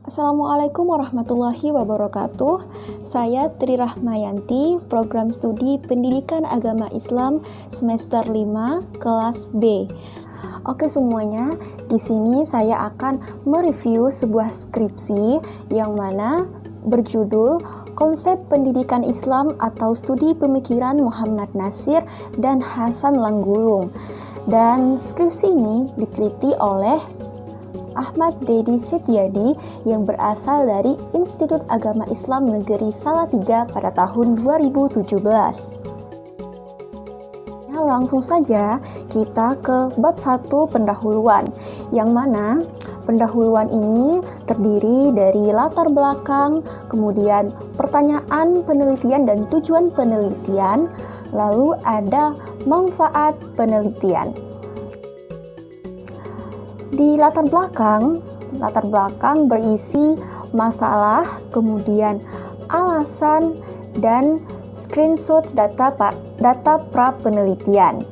Assalamualaikum warahmatullahi wabarakatuh. Saya Tri Rahmayanti, Program Studi Pendidikan Agama Islam semester 5, kelas B. Oke semuanya, di sini saya akan mereview sebuah skripsi yang mana berjudul Konsep Pendidikan Islam atau Studi Pemikiran Muhammad Natsir dan Hasan Langgulung. Dan skripsi ini diteliti oleh Ahmad Dedi Setiadi yang berasal dari Institut Agama Islam Negeri Salatiga pada tahun 2017. Nah, langsung saja kita ke bab 1 pendahuluan, yang mana pendahuluan ini terdiri dari latar belakang, kemudian pertanyaan penelitian dan tujuan penelitian, lalu ada manfaat penelitian. Di latar belakang berisi masalah, kemudian alasan, dan screenshot data pra penelitian.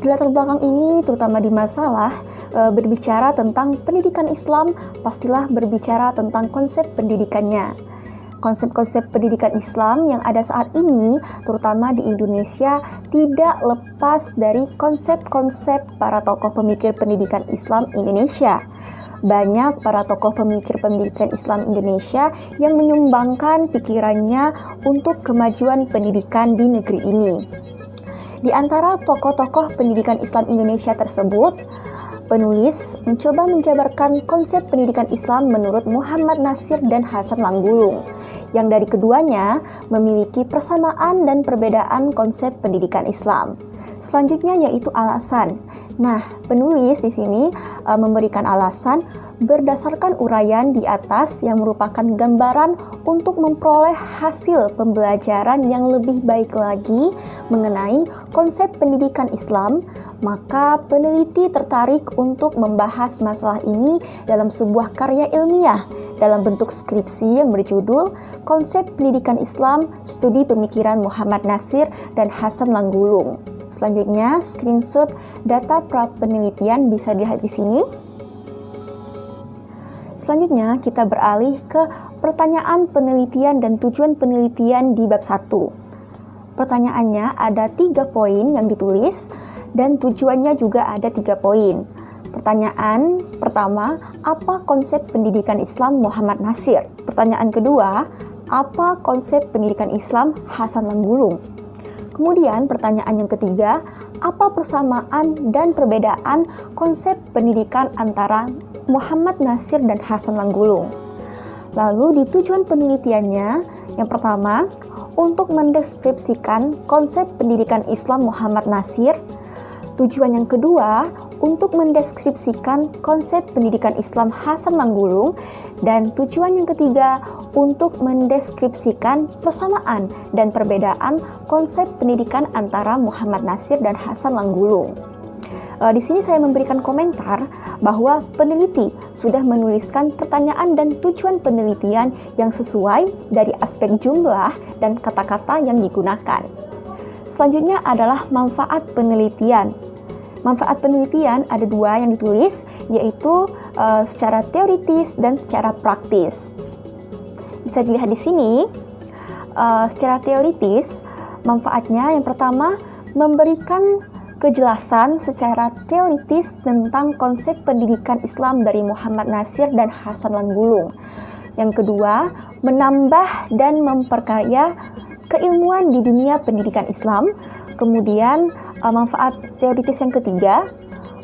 Di latar belakang ini, terutama di masalah, berbicara tentang pendidikan Islam, pastilah berbicara tentang konsep pendidikannya. Konsep-konsep pendidikan Islam yang ada saat ini, terutama di Indonesia, tidak lepas dari konsep-konsep para tokoh pemikir pendidikan Islam Indonesia. Banyak para tokoh pemikir pendidikan Islam Indonesia yang menyumbangkan pikirannya untuk kemajuan pendidikan di negeri ini. Di antara tokoh-tokoh pendidikan Islam Indonesia tersebut, penulis mencoba menjabarkan konsep pendidikan Islam menurut Muhammad Natsir dan Hasan Langgulung, yang dari keduanya memiliki persamaan dan perbedaan konsep pendidikan Islam. Selanjutnya yaitu alasan. Nah, penulis di sini memberikan alasan berdasarkan uraian di atas yang merupakan gambaran untuk memperoleh hasil pembelajaran yang lebih baik lagi mengenai konsep pendidikan Islam, maka peneliti tertarik untuk membahas masalah ini dalam sebuah karya ilmiah dalam bentuk skripsi yang berjudul Konsep Pendidikan Islam, Studi Pemikiran Muhammad Natsir dan Hasan Langgulung. Selanjutnya, screenshot data pra penelitian bisa dilihat di sini. Selanjutnya, kita beralih ke pertanyaan penelitian dan tujuan penelitian di bab 1. Pertanyaannya ada 3 poin yang ditulis, dan tujuannya juga ada 3 poin. Pertanyaan pertama, apa konsep pendidikan Islam Muhammad Natsir? Pertanyaan kedua, apa konsep pendidikan Islam Hasan Langgulung? Kemudian pertanyaan yang ketiga, apa persamaan dan perbedaan konsep pendidikan antara Muhammad Natsir dan Hasan Langgulung? Lalu di tujuan penelitiannya, yang pertama, untuk mendeskripsikan konsep pendidikan Islam Muhammad Natsir. Tujuan yang kedua, untuk mendeskripsikan konsep pendidikan Islam Hasan Langgulung. Dan tujuan yang ketiga, untuk mendeskripsikan persamaan dan perbedaan konsep pendidikan antara Muhammad Natsir dan Hasan Langgulung. Di sini saya memberikan komentar bahwa peneliti sudah menuliskan pertanyaan dan tujuan penelitian yang sesuai dari aspek jumlah dan kata-kata yang digunakan. Selanjutnya adalah manfaat penelitian. Manfaat penelitian ada 2 yang ditulis, yaitu secara teoritis dan secara praktis. Bisa dilihat di sini, secara teoritis, manfaatnya yang pertama, memberikan kejelasan secara teoritis tentang konsep pendidikan Islam dari Muhammad Natsir dan Hasan Langgulung. Yang kedua, menambah dan memperkaya keilmuan di dunia pendidikan Islam. Kemudian, manfaat teoritis yang ketiga,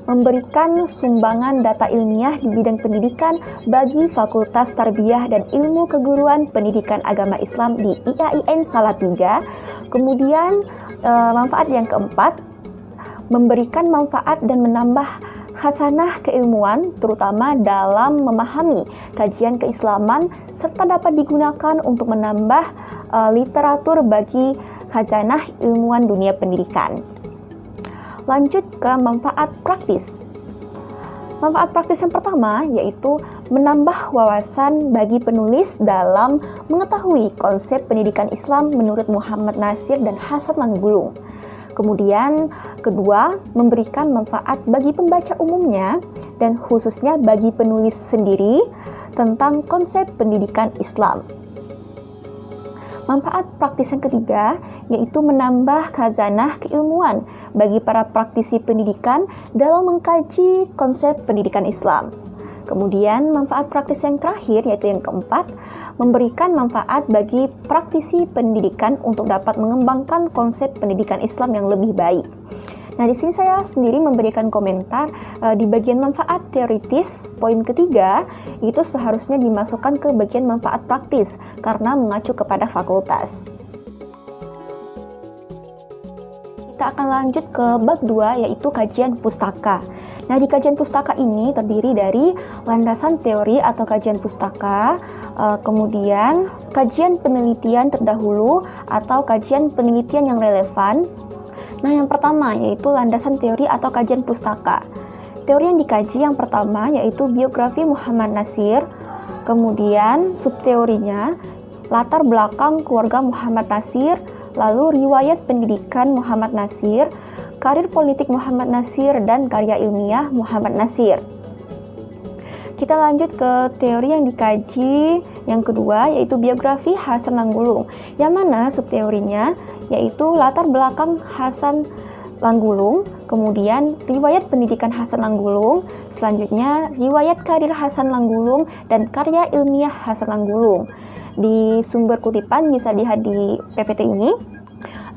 memberikan sumbangan data ilmiah di bidang pendidikan bagi Fakultas Tarbiyah dan Ilmu Keguruan Pendidikan Agama Islam di IAIN Salatiga. Kemudian, manfaat yang keempat, memberikan manfaat dan menambah khasanah keilmuan, terutama dalam memahami kajian keislaman, serta dapat digunakan untuk menambah literatur bagi khazanah ilmuwan dunia pendidikan. Lanjut ke manfaat praktis. Manfaat praktis yang pertama yaitu menambah wawasan bagi penulis dalam mengetahui konsep pendidikan Islam menurut Muhammad Natsir dan Hasan Langgulung. Kemudian kedua, memberikan manfaat bagi pembaca umumnya dan khususnya bagi penulis sendiri tentang konsep pendidikan Islam. Manfaat praktis yang ketiga yaitu menambah khazanah keilmuan bagi para praktisi pendidikan dalam mengkaji konsep pendidikan Islam. Kemudian manfaat praktis yang terakhir yaitu yang keempat, memberikan manfaat bagi praktisi pendidikan untuk dapat mengembangkan konsep pendidikan Islam yang lebih baik. Nah, di sini saya sendiri memberikan komentar di bagian manfaat teoritis, poin ketiga itu seharusnya dimasukkan ke bagian manfaat praktis karena mengacu kepada fakultas. Kita akan lanjut ke bab 2 yaitu kajian pustaka. Nah, di kajian pustaka ini terdiri dari landasan teori atau kajian pustaka, kemudian kajian penelitian terdahulu atau kajian penelitian yang relevan. Nah, yang pertama yaitu landasan teori atau kajian pustaka. Teori yang dikaji yang pertama yaitu biografi Muhammad Natsir, kemudian subteorinya latar belakang keluarga Muhammad Natsir, lalu riwayat pendidikan Muhammad Natsir, karir politik Muhammad Natsir, dan karya ilmiah Muhammad Natsir. Kita lanjut ke teori yang dikaji yang kedua yaitu biografi Hasan Langgulung, yang mana subteorinya yaitu latar belakang Hasan Langgulung, kemudian riwayat pendidikan Hasan Langgulung, selanjutnya riwayat karir Hasan Langgulung dan karya ilmiah Hasan Langgulung. Di sumber kutipan bisa dilihat di PPT ini.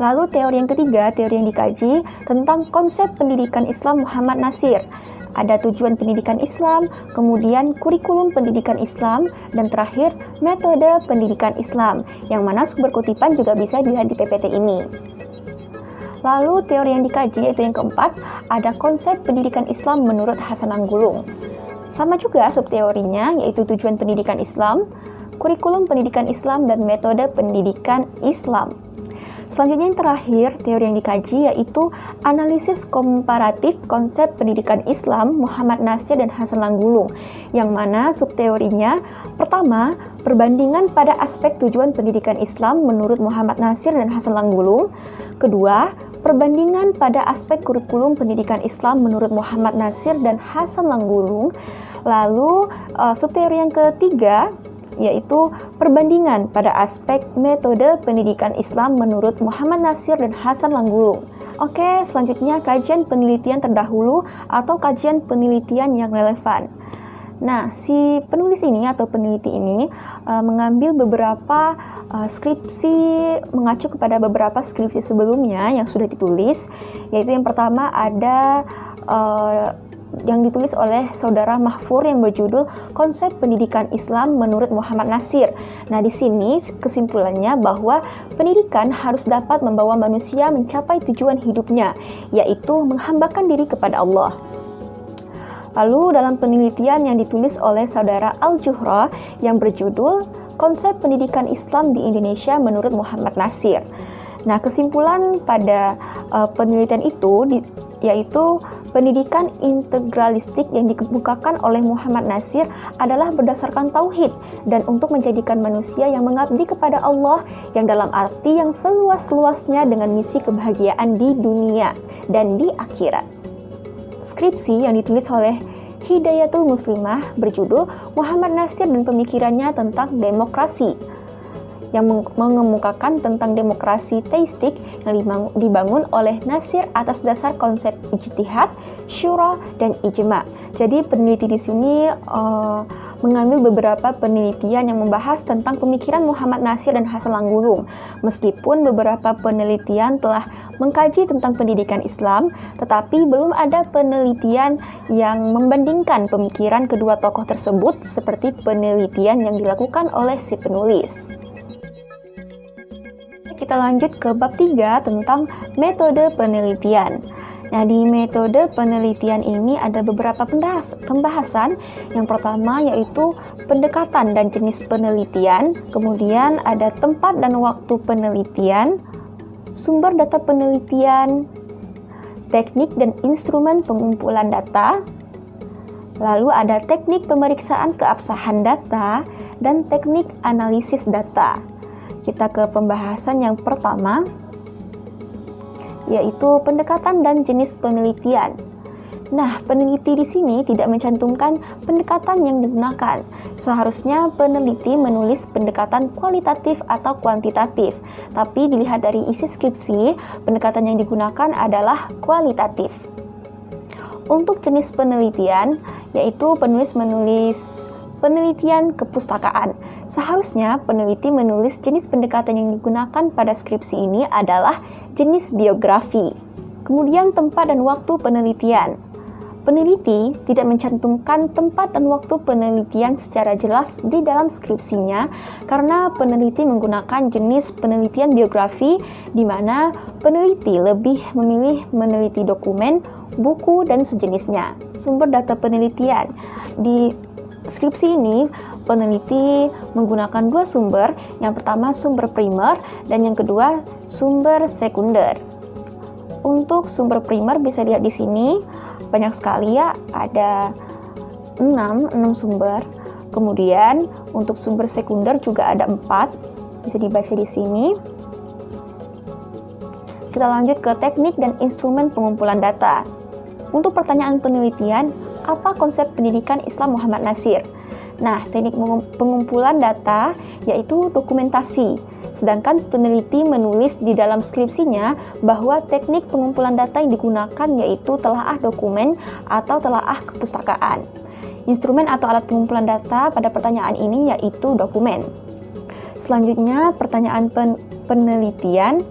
Lalu teori yang ketiga, teori yang dikaji tentang konsep pendidikan Islam Muhammad Natsir. Ada tujuan pendidikan Islam, kemudian kurikulum pendidikan Islam, dan terakhir metode pendidikan Islam, yang mana sumber kutipan juga bisa dilihat di PPT ini. Lalu teori yang dikaji yaitu yang keempat, ada konsep pendidikan Islam menurut Hasan Langgulung. Sama juga subteorinya yaitu tujuan pendidikan Islam, kurikulum pendidikan Islam, dan metode pendidikan Islam. Selanjutnya yang terakhir, teori yang dikaji yaitu analisis komparatif konsep pendidikan Islam Muhammad Natsir dan Hasan Langgulung, yang mana subteorinya pertama, perbandingan pada aspek tujuan pendidikan Islam menurut Muhammad Natsir dan Hasan Langgulung, kedua, perbandingan pada aspek kurikulum pendidikan Islam menurut Muhammad Natsir dan Hasan Langgulung, lalu subteori yang ketiga yaitu perbandingan pada aspek metode pendidikan Islam menurut Muhammad Natsir dan Hasan Langgulung. Oke, selanjutnya kajian penelitian terdahulu atau kajian penelitian yang relevan. Nah, si penulis ini atau peneliti ini mengambil beberapa skripsi, mengacu kepada beberapa skripsi sebelumnya yang sudah ditulis, yaitu yang pertama ada yang ditulis oleh saudara Mahfur yang berjudul Konsep Pendidikan Islam Menurut Muhammad Natsir. Nah, di sini kesimpulannya bahwa pendidikan harus dapat membawa manusia mencapai tujuan hidupnya, yaitu menghambakan diri kepada Allah. Lalu dalam penelitian yang ditulis oleh saudara Al-Juhra yang berjudul Konsep Pendidikan Islam di Indonesia Menurut Muhammad Natsir. Nah, kesimpulan pada penelitian itu yaitu pendidikan integralistik yang dikemukakan oleh Muhammad Natsir adalah berdasarkan tauhid dan untuk menjadikan manusia yang mengabdi kepada Allah yang dalam arti yang seluas-luasnya dengan misi kebahagiaan di dunia dan di akhirat. Skripsi yang ditulis oleh Hidayatul Muslimah berjudul Muhammad Natsir dan pemikirannya tentang demokrasi, yang mengemukakan tentang demokrasi teistik yang dibangun oleh Natsir atas dasar konsep ijtihad, syura, dan ijma. Jadi peneliti di sini mengambil beberapa penelitian yang membahas tentang pemikiran Muhammad Natsir dan Hasan Langgulung. Meskipun beberapa penelitian telah mengkaji tentang pendidikan Islam, tetapi belum ada penelitian yang membandingkan pemikiran kedua tokoh tersebut seperti penelitian yang dilakukan oleh si penulis. Kita lanjut ke bab 3 tentang metode penelitian. Nah, di metode penelitian ini ada beberapa pembahasan. Yang pertama yaitu pendekatan dan jenis penelitian, kemudian ada tempat dan waktu penelitian, sumber data penelitian, teknik dan instrumen pengumpulan data, lalu ada teknik pemeriksaan keabsahan data, dan teknik analisis data. Kita ke pembahasan yang pertama, yaitu pendekatan dan jenis penelitian. Nah, peneliti di sini tidak mencantumkan pendekatan yang digunakan. Seharusnya peneliti menulis pendekatan kualitatif atau kuantitatif, tapi dilihat dari isi skripsi, pendekatan yang digunakan adalah kualitatif. Untuk jenis penelitian, yaitu penulis menulis penelitian kepustakaan. Seharusnya peneliti menulis jenis pendekatan yang digunakan pada skripsi ini adalah jenis biografi. Kemudian tempat dan waktu penelitian. Peneliti tidak mencantumkan tempat dan waktu penelitian secara jelas di dalam skripsinya karena peneliti menggunakan jenis penelitian biografi di mana peneliti lebih memilih meneliti dokumen, buku, dan sejenisnya. Sumber data penelitian. Di skripsi ini, peneliti menggunakan dua sumber. Yang pertama sumber primer dan yang kedua sumber sekunder. Untuk sumber primer bisa lihat di sini. Banyak sekali ya, ada 6 sumber. Kemudian untuk sumber sekunder juga ada 4, bisa dibaca di sini. Kita lanjut ke teknik dan instrumen pengumpulan data. Untuk pertanyaan penelitian, apa konsep pendidikan Islam Muhammad Natsir? Nah, teknik pengumpulan data yaitu dokumentasi. Sedangkan peneliti menulis di dalam skripsinya bahwa teknik pengumpulan data yang digunakan yaitu telaah dokumen atau telaah kepustakaan. Instrumen atau alat pengumpulan data pada pertanyaan ini yaitu dokumen. Selanjutnya, pertanyaan penelitian,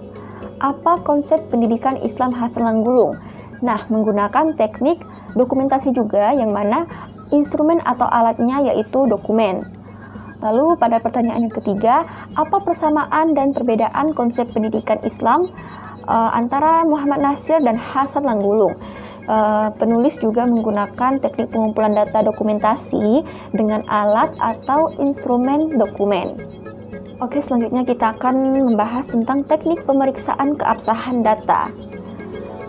apa konsep pendidikan Islam Hasan Langgulung? Nah, menggunakan teknik dokumentasi juga yang mana instrumen atau alatnya yaitu dokumen. Lalu pada pertanyaan yang ketiga, apa persamaan dan perbedaan konsep pendidikan Islam antara Muhammad Natsir dan Hasan Langgulung? Penulis juga menggunakan teknik pengumpulan data dokumentasi dengan alat atau instrumen dokumen. Oke, selanjutnya kita akan membahas tentang teknik pemeriksaan keabsahan data.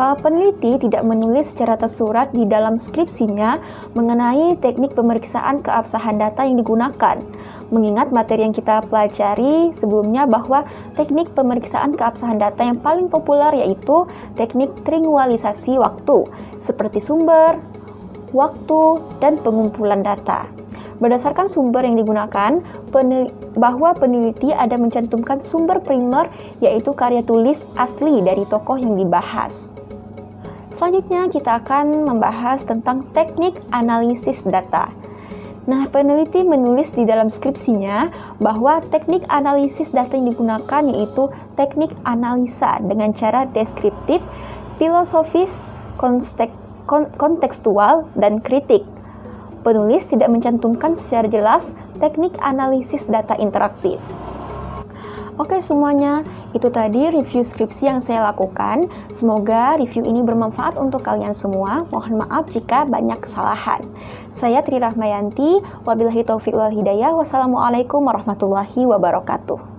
Peneliti tidak menulis secara tersurat di dalam skripsinya mengenai teknik pemeriksaan keabsahan data yang digunakan. Mengingat materi yang kita pelajari sebelumnya bahwa teknik pemeriksaan keabsahan data yang paling populer yaitu teknik triangulisasi waktu, seperti sumber, waktu, dan pengumpulan data. Berdasarkan sumber yang digunakan, bahwa peneliti ada mencantumkan sumber primer yaitu karya tulis asli dari tokoh yang dibahas. Selanjutnya kita akan membahas tentang teknik analisis data. Nah, peneliti menulis di dalam skripsinya bahwa teknik analisis data yang digunakan yaitu teknik analisa dengan cara deskriptif, filosofis, kontekstual, dan kritik. Penulis tidak mencantumkan secara jelas teknik analisis data interaktif. Oke semuanya, itu tadi review skripsi yang saya lakukan. Semoga review ini bermanfaat untuk kalian semua. Mohon maaf jika banyak kesalahan. Saya Tri Rahmayanti, wabillahi taufiq wal hidayah. Wassalamualaikum warahmatullahi wabarakatuh.